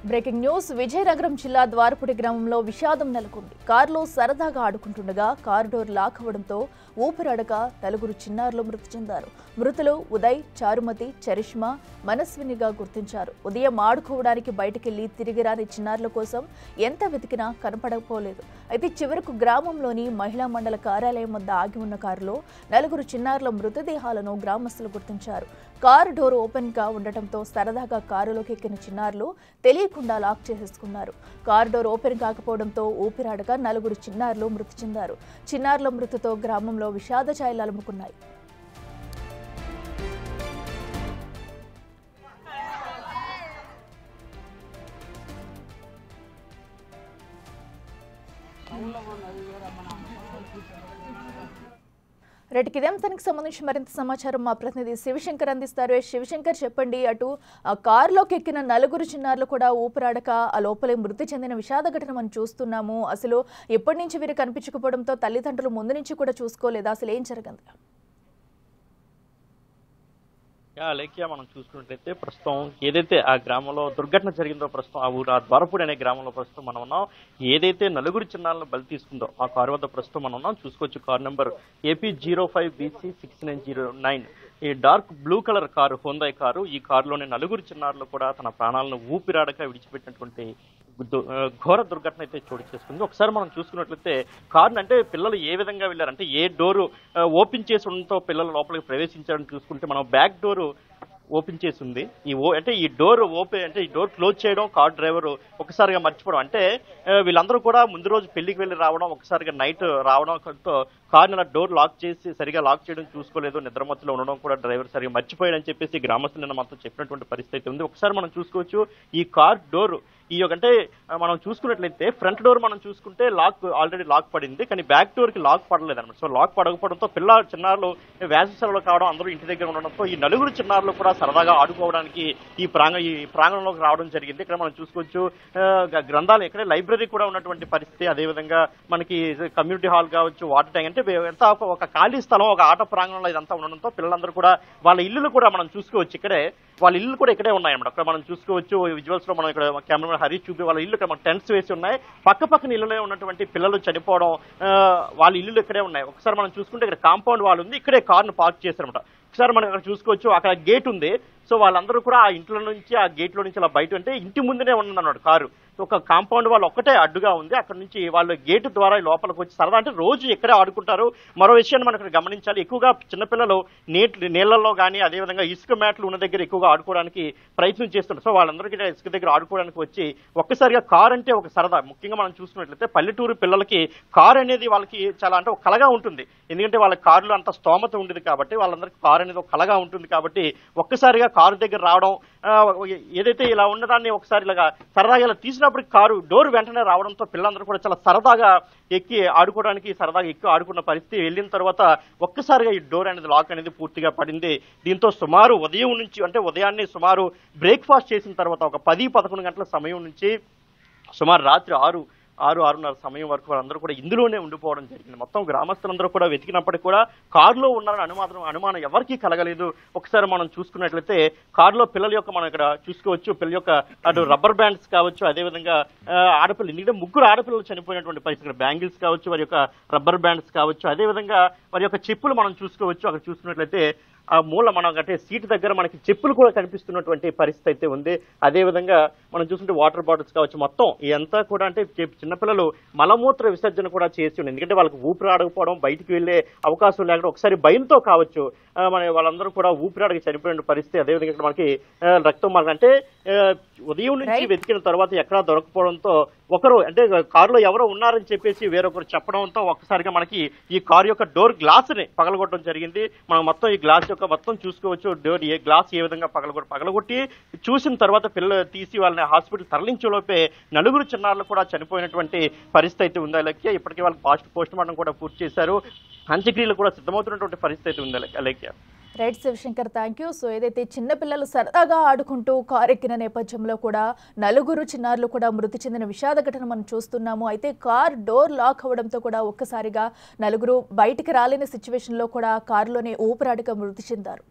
Breaking news Vizianagaram జిల్లా ద్వారపుడి గ్రామంలో విషాదం నెలకొంది. కారులో సరదాగా ఆడుకుంటుండగా కారు డోర్ లాక్ అవడంతో ఊపిరాడక నలుగురు చిన్నారులు మృతి చెందారు. మృతులు ఉదయ్, చారుమతి, చరిష్మా, మనస్వినిగా గుర్తించారు. ఉదయం ఆడుకోవడానికి బయటికెళ్లి తిరిగి రాని చిన్నారుల కోసం ఎంత వెతికినా కనపడకపోలేదు. అయితే చివరకు గ్రామంలోని మహిళా మండల కార్యాలయం వద్ద ఆగి ఉన్న కారులో నలుగురు చిన్నారుల మృతదేహాలను గ్రామస్తులు గుర్తించారు. కారు డోర్ ఓపెన్ గా ఉండటంతో సరదాగా కారులోకి ఎక్కిన చిన్నారులు తెలియకుండా లాక్ చేసేసుకున్నారు. కారు డోర్ ఓపెన్ కాకపోవడంతో ఊపిరాడక నలుగురు చిన్నారులు మృతి చెందారు. చిన్నారుల మృతితో గ్రామంలో విషాద ఛాయలు అలుముకున్నాయి. రెడ్డికి ఇదే అంశానికి సంబంధించి మరింత సమాచారం మా ప్రతినిధి శివశంకర్ అందిస్తారు. శివశంకర్, చెప్పండి. అటు కారులోకి ఎక్కిన నలుగురు చిన్నారులు కూడా ఊపిరాడక ఆ లోపలే మృతి చెందిన విషాద ఘటన మనం చూస్తున్నాము. అసలు ఎప్పటి నుంచి వీరు కనిపించకపోవడంతో తల్లిదండ్రులు ముందు నుంచి కూడా చూసుకోలేదా? అసలు ఏం జరిగింది? లేఖ్య మనం చూసుకున్నట్లయితే ప్రస్తుతం ఏదైతే ఆ గ్రామంలో దుర్ఘటన జరిగిందో, ప్రస్తుతం ఆ ఊరు ఆ ద్వారపూడి అనే గ్రామంలో ప్రస్తుతం మనం ఉన్నాం. ఏదైతే నలుగురు చిన్నారులను బలి తీసుకుందో ఆ కారు వద్ద ప్రస్తుతం మనం ఉన్నాం. చూసుకోవచ్చు, కారు నెంబర్ AP05BC6909 ఈ dark blue colour car, Hyundai car. ఈ కారులోని నలుగురు చిన్నారులు కూడా తన ప్రాణాలను ఊపిరాడక విడిచిపెట్టినటువంటి ఘోర దుర్ఘటన అయితే చోటు చేసుకుంది. ఒకసారి మనం చూసుకున్నట్లయితే కారుని అంటే పిల్లలు ఏ విధంగా వెళ్ళారంటే ఏ డోరు ఓపెన్ చేసి ఉండటంతో పిల్లలు లోపలికి ప్రవేశించారని చూసుకుంటే మనం బ్యాక్ డోరు ఓపెన్ చేసి ఉంది. అంటే ఈ డోర్ ఓపెన్ అంటే ఈ డోర్ క్లోజ్ చేయడం కార్ డ్రైవర్ ఒకసారిగా మర్చిపోవడం. అంటే వీళ్ళందరూ కూడా ముందు రోజు పెళ్లికి వెళ్ళి రావడం, ఒకసారిగా నైట్ రావడంతో కార్ని అలా డోర్ లాక్ చేసి సరిగా లాక్ చేయడం చూసుకోలేదు, నిద్రమత్తులో ఉండడం కూడా డ్రైవర్ సరిగా మర్చిపోయాడని చెప్పేసి గ్రామస్తులు నిన్న మనతో చెప్పినటువంటి పరిస్థితి ఉంది. ఒకసారి మనం చూసుకోవచ్చు, ఈ కార్ డోర్ అంటే మనం చూసుకున్నట్లయితే ఫ్రంట్ డోర్ మనం చూసుకుంటే ఆల్రెడీ లాక్ పడింది, కానీ బ్యాక్ డోర్ కి లాక్ పడలేదు అనమాట. సో లాక్ పడకపోవడంతో చిన్నారులు వేసవి సెలవులు కావడం, అందరూ ఇంటి దగ్గర ఉండడంతో ఈ నలుగురు చిన్నారులు కూడా సరదాగా ఆడుకోవడానికి ఈ ప్రాంగణంలోకి రావడం జరిగింది. ఇక్కడ మనం చూసుకోవచ్చు, గ్రంథాలు ఎక్కడే లైబ్రరీ కూడా ఉన్నటువంటి పరిస్థితి. అదేవిధంగా మనకి కమ్యూనిటీ హాల్ కావచ్చు, వాటర్ ట్యాంక్, అంటే ఎంత ఒక ఖాళీ స్థలం, ఒక ఆట ప్రాంగణంలో ఇదంతా ఉండడంతో పిల్లలందరూ కూడా వాళ్ళ ఇల్లులు కూడా మనం చూసుకోవచ్చు, వాళ్ళ ఇల్లు కూడా ఇక్కడే ఉన్నాయన్నమాట. అక్కడ మనం చూసుకోవచ్చు విజువల్స్ లో మనం ఇక్కడ కెమెరా హరీష్ చూపి వాళ్ళ ఇల్లు ఇక్కడ మన టెంట్స్ వేసి ఉన్నాయి. పక్కన ఇల్లులో ఉన్నటువంటి పిల్లలు చనిపోవడం, వాళ్ళ ఇల్లులు ఇక్కడే ఉన్నాయి. ఒకసారి మనం చూసుకుంటే ఇక్కడ కాంపౌండ్ వాల్ ఉంది, ఇక్కడే కార్ను పార్క్ చేశారన్నమాట. ఒకసారి మనం ఇక్కడ చూసుకోవచ్చు, అక్కడ గేట్ ఉంది. సో వాళ్ళందరూ కూడా ఆ ఇంట్లో నుంచి ఆ గేట్ లో నుంచి అలా బయట అంటే ఇంటి ముందునే ఉందన్నమాట కారు. ఒక కాంపౌండ్ వాళ్ళు ఒక్కటే అడ్డుగా ఉంది. అక్కడ నుంచి వాళ్ళు గేటు ద్వారా లోపలికి వచ్చి సరదా అంటే రోజు ఎక్కడే ఆడుకుంటారు. మరో విషయాన్ని మనం ఇక్కడ గమనించాలి, ఎక్కువగా చిన్నపిల్లలు నీళ్లలో కానీ అదేవిధంగా ఇసుక మ్యాట్లు ఉన్న దగ్గర ఎక్కువగా ఆడుకోవడానికి ప్రయత్నం చేస్తుంటారు. సో వాళ్ళందరికీ ఇసుక దగ్గర ఆడుకోవడానికి వచ్చి ఒక్కసారిగా కార్ అంటే ఒక సరదా. ముఖ్యంగా మనం చూసుకున్నట్లయితే పల్లెటూరు పిల్లలకి కార్ అనేది వాళ్ళకి చాలా అంటే ఒక కలగా ఉంటుంది. ఎందుకంటే వాళ్ళ కారులో అంత స్తోమత ఉండేది కాబట్టి వాళ్ళందరికీ కార్ అనేది ఒక కలగా ఉంటుంది. కాబట్టి ఒక్కసారిగా కారు దగ్గర రావడం, ఏదైతే ఇలా ఉన్నదాన్ని ఒకసారి ఇలాగా సరదాగా ఇలా తీసినప్పుడు కారు డోర్ వెంటనే రావడంతో పిల్లలందరూ కూడా చాలా సరదాగా ఎక్కి ఆడుకున్న పరిస్థితి. వెళ్ళిన తర్వాత ఒక్కసారిగా ఈ డోర్ అనేది లాక్ అనేది పూర్తిగా పడింది. దీంతో సుమారు ఉదయం నుంచి అంటే ఉదయాన్నే సుమారు బ్రేక్ఫాస్ట్ చేసిన తర్వాత ఒక 10-11 గంటల సమయం నుంచి సుమారు రాత్రి 6-6:30 సమయం వరకు వాళ్ళందరూ కూడా ఇందులోనే ఉండిపోవడం జరిగింది. మొత్తం గ్రామస్తులందరూ కూడా వెతికినప్పటికీ కూడా కారులో ఉన్నారని అనుమానం ఎవరికీ కలగలేదు. ఒకసారి మనం చూసుకున్నట్లయితే కారులో పిల్లల యొక్క మనం ఇక్కడ చూసుకోవచ్చు, పిల్లల యొక్క అటు రబ్బర్ బ్యాండ్స్ కావచ్చు, అదేవిధంగా ఆడపిల్లలు, ఎందుకంటే 3 ఆడపిల్లలు చనిపోయినటువంటి పరిస్థితి. బ్యాంగిల్స్ కావచ్చు, వారి యొక్క రబ్బర్ బ్యాండ్స్ కావచ్చు, అదేవిధంగా వారి యొక్క చెప్పులు మనం చూసుకోవచ్చు. అక్కడ చూసుకున్నట్లయితే ఆ మూల మనం అంటే సీట్ దగ్గర మనకి చెప్పులు కూడా కనిపిస్తున్నటువంటి పరిస్థితి అయితే ఉంది. అదేవిధంగా మనం చూస్తుంటే వాటర్ బాటిల్స్ కావచ్చు, మొత్తం ఇదంతా కూడా అంటే చిన్నపిల్లలు మలమూత్ర విసర్జన కూడా చేసి ఉంది. ఎందుకంటే వాళ్ళకి ఊపిరాడకపోవడం, బయటికి వెళ్లే అవకాశం లేకుండా ఒకసారి భయంతో కావచ్చు వాళ్ళందరూ కూడా ఊపిరాడకి చనిపోయిన పరిస్థితి. అదేవిధంగా ఇక్కడ మనకి రక్తం అంటే ఉదయం నుంచి వెతికిన తర్వాత ఎక్కడా దొరకపోవడంతో ఒకరు అంటే కారులో ఎవరో ఉన్నారని చెప్పేసి వేరొకరు చెప్పడంతో ఒక్కసారిగా మనకి ఈ కారు యొక్క డోర్ గ్లాస్ ని పగలగొట్టడం జరిగింది. మనం మొత్తం ఈ గ్లాస్ యొక్క మొత్తం చూసుకోవచ్చు, డోర్ గ్లాస్ ఏ విధంగా పగలగొట్టి చూసిన తర్వాత పిల్లలు తీసి వాళ్ళని హాస్పిటల్ తరలించేలోపే నలుగురు చిన్నారులు కూడా చనిపోయినటువంటి పరిస్థితి అయితే ఉంది. అలాగే ఇప్పటికే వాళ్ళకి పోస్ట్ మార్టం కూడా పూర్తి చేశారు. అంత్యక్రియలు కూడా సిద్ధమవుతున్నటువంటి పరిస్థితి అయితే ఉంది. అలాగే right Shivashankar, thank you. So ఏదైతే చిన్నపిల్లలు సరదాగా ఆడుకుంటూ కారు ఎక్కిన నేపథ్యంలో కూడా నలుగురు చిన్నారులు కూడా మృతి చెందిన విషాద ఘటన మనం చూస్తున్నాము. అయితే కార్ డోర్ లాక్ అవడంతో కూడా ఒక్కసారిగా నలుగురు బయటికి రాలేని సిచ్యువేషన్లో కూడా కారులోనే ఊపిరాడక మృతి చెందారు.